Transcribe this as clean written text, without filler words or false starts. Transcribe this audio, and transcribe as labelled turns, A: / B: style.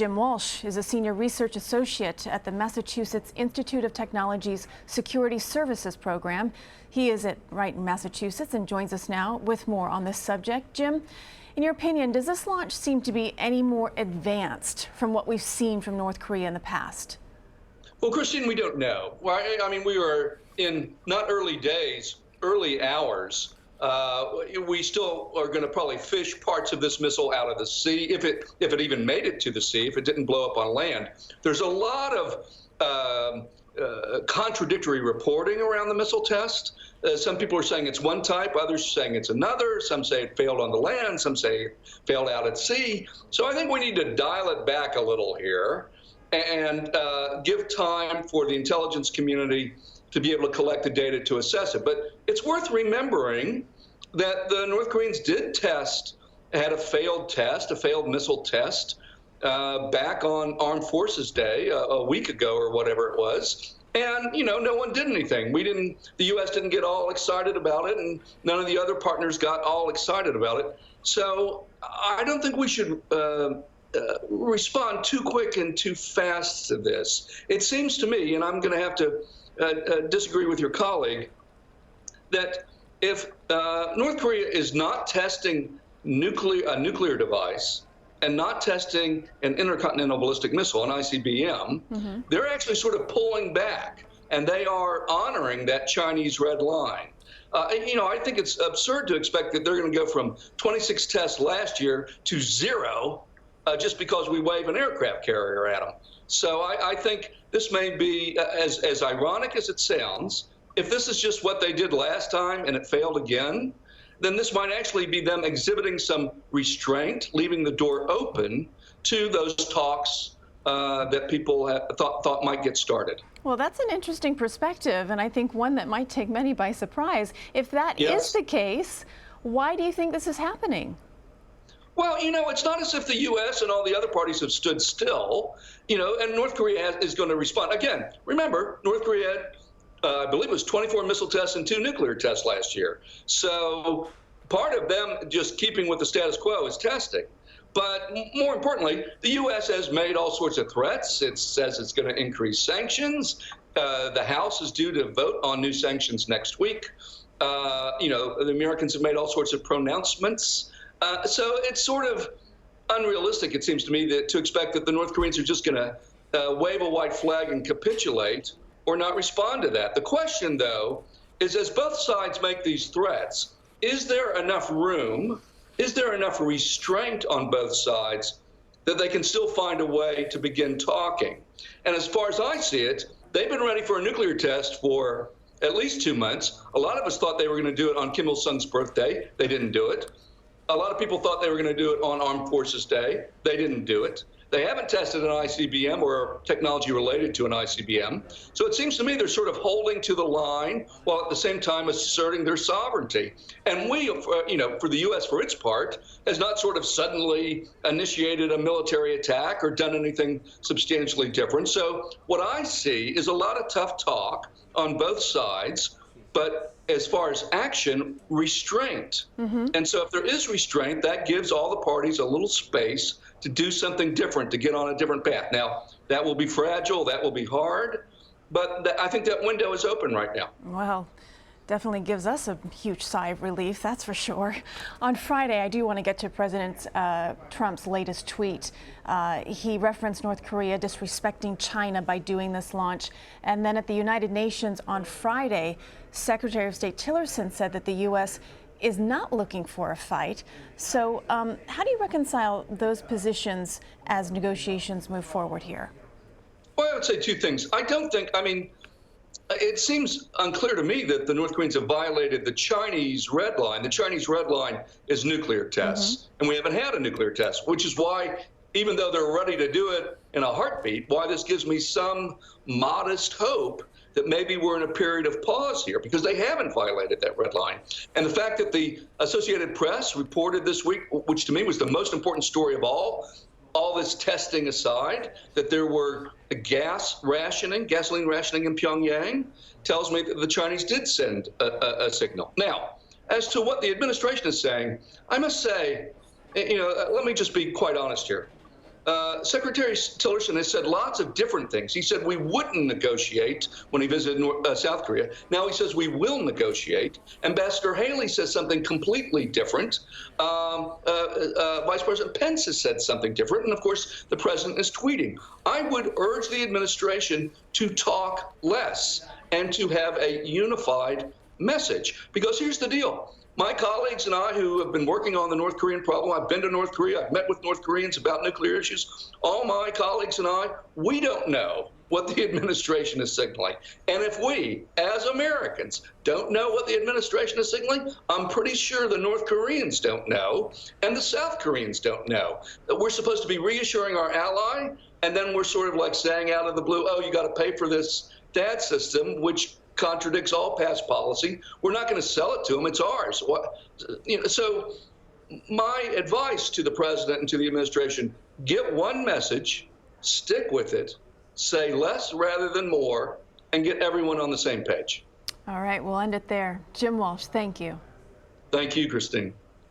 A: Jim Walsh is a senior research associate at the Massachusetts Institute of Technology's Security Services program. He is right in Massachusetts and joins us now with more on this subject. Jim, in your opinion, does this launch seem to be any more advanced from what we've seen from North Korea in the past?
B: Well, Christine, we don't know. Well, I mean, we were in not early days, early hours. We still are going to probably fish parts of this missile out of the sea, if it even made it to the sea, if it didn't blow up on land. There's a lot of contradictory reporting around the missile test. Some people are saying it's one type, others are saying it's another. Some say it failed on the land, some say it failed out at sea. So I think we need to dial it back a little here and give time for the intelligence community to be able to collect the data to assess it. But it's worth remembering that the North Koreans did had a failed missile test back on Armed Forces Day a week ago or whatever it was. And, you know, no one did anything. The U.S. didn't get all excited about it, and none of the other partners got all excited about it. So I don't think we should respond too quick and too fast to this. It seems to me, and I'm going to have to disagree with your colleague, that if North Korea is not testing a nuclear device and not testing an intercontinental ballistic missile, an ICBM, they're actually sort of pulling back, and they are honoring that Chinese red line. You know, I think it's absurd to expect that they're going to go from 26 tests last year to 0 just because we wave an aircraft carrier at them. So I think this may be, as ironic as it sounds, if this is just what they did last time and it failed again, then this might actually be them exhibiting some restraint, leaving the door open to those talks that people thought might get started.
A: Well, that's an interesting perspective, and I think one that might take many by surprise. If that is the case, why do you think this is happening?
B: Well, you know, it's not as if the U.S. and all the other parties have stood still, you know, and North Korea is going to respond. Again, remember, North Korea had, I believe it was 24 missile tests and 2 nuclear tests last year. So part of them just keeping with the status quo is testing. But more importantly, the U.S. has made all sorts of threats. It says it's going to increase sanctions. The House is due to vote on new sanctions next week. You know, the Americans have made all sorts of pronouncements. So it's sort of unrealistic, it seems to me, to expect that the North Koreans are just going to wave a white flag and capitulate or not respond to that. The question, though, is as both sides make these threats, is there enough room, is there enough restraint on both sides that they can still find a way to begin talking? And as far as I see it, they've been ready for a nuclear test for at least 2 months. A lot of us thought they were going to do it on Kim Il-sung's birthday. They didn't do it. A lot of people thought they were going to do it on Armed Forces Day. They didn't do it. They haven't tested an ICBM or technology related to an ICBM. So it seems to me they're sort of holding to the line while at the same time asserting their sovereignty. And we, you know, for the U.S., for its part, has not sort of suddenly initiated a military attack or done anything substantially different. So what I see is a lot of tough talk on both sides, but as far as action, restraint. And so if there is restraint, that gives all the parties a little space to do something different, to get on a different path. Now, that will be fragile, that will be hard, but I think that window is open right now.
A: Well, definitely gives us a huge sigh of relief, that's for sure. On Friday, I do want to get to President Trump's latest tweet. He referenced North Korea disrespecting China by doing this launch. And then at the United Nations on Friday, Secretary of State Tillerson said that the U.S. is not looking for a fight. So how do you reconcile those positions as negotiations move forward here?
B: Well, I would say 2 things. I mean, it seems unclear to me that the North Koreans have violated the Chinese red line. The Chinese red line is nuclear tests, and we haven't had a nuclear test, which is why, even though they're ready to do it in a heartbeat, why this gives me some modest hope that maybe we're in a period of pause here, because they haven't violated that red line. And the fact that the Associated Press reported this week, which to me was the most important story of all this testing aside, that there were gasoline rationing in Pyongyang, tells me that the Chinese did send a signal. Now, as to what the administration is saying, I must say, you know, let me just be quite honest here. Secretary Tillerson has said lots of different things. He said we wouldn't negotiate when he visited South Korea. Now he says we will negotiate. Ambassador Haley says something completely different. Vice President Pence has said something different. And of course, the president is tweeting. I would urge the administration to talk less and to have a unified message. Because here's the deal. My colleagues and I who have been working on the North Korean problem, I've been to North Korea, I've met with North Koreans about nuclear issues. All my colleagues and I, we don't know what the administration is signaling. And if we, as Americans, don't know what the administration is signaling, I'm pretty sure the North Koreans don't know, and the South Koreans don't know. That we're supposed to be reassuring our ally, and then we're sort of like saying out of the blue, oh, you got to pay for this DAD system, which contradicts all past policy. We're not going to sell it to them. It's ours. So my advice to the president and to the administration, get one message, stick with it, say less rather than more, and get everyone on the same page.
A: All right, we'll end it there. Jim Walsh, thank you.
B: Thank you, Christine.